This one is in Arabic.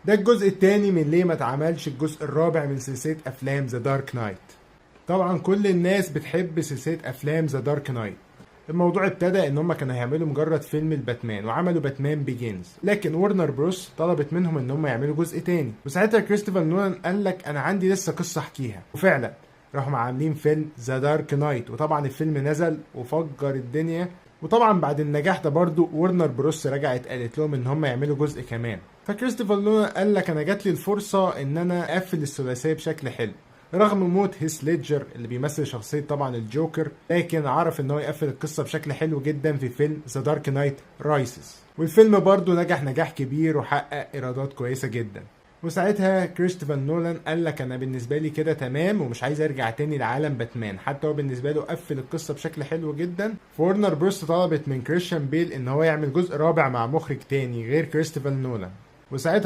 ده الجزء التاني من ليه ما اتعملش الجزء الرابع من سلسلة افلام ذا دارك نايت. طبعا كل الناس بتحب سلسلة افلام ذا دارك نايت. الموضوع ابتدى ان هم كانوا هيعملوا مجرد فيلم الباتمان وعملوا باتمان بيجينز، لكن ورنر بروس طلبت منهم ان هم يعملوا جزء تاني، وساعتها كريستوفر نولان قال لك انا عندي لسه قصة احكيها، وفعلا راحوا عاملين فيلم ذا دارك نايت، وطبعا الفيلم نزل وفجر الدنيا. وطبعا بعد النجاح ده برضو ورنر بروس رجعت قالت لهم ان هم يعملوا جزء كمان، فكريستوفر نولان قال لك انا جات لي الفرصة ان انا اقفل الثلاثية بشكل حلو رغم موت هيث ليدجر اللي بيمثل شخصية طبعا الجوكر، لكن عرف ان هو يقفل القصة بشكل حلو جدا في فيلم ذا دارك نايت رايسز، والفيلم برضه نجح نجاح كبير وحقق ايرادات كويسة جدا. وساعتها كريستوفر نولان قال لك انا بالنسبة لي كده تمام ومش عايز ارجع تاني لعالم باتمان، حتى هو بالنسبة له قفل القصة بشكل حلو جدا. فورنر بروس طلبت من كريستيان بيل ان هو يعمل جزء رابع مع مخرج تاني غير كريستوفر نولان، وساعتها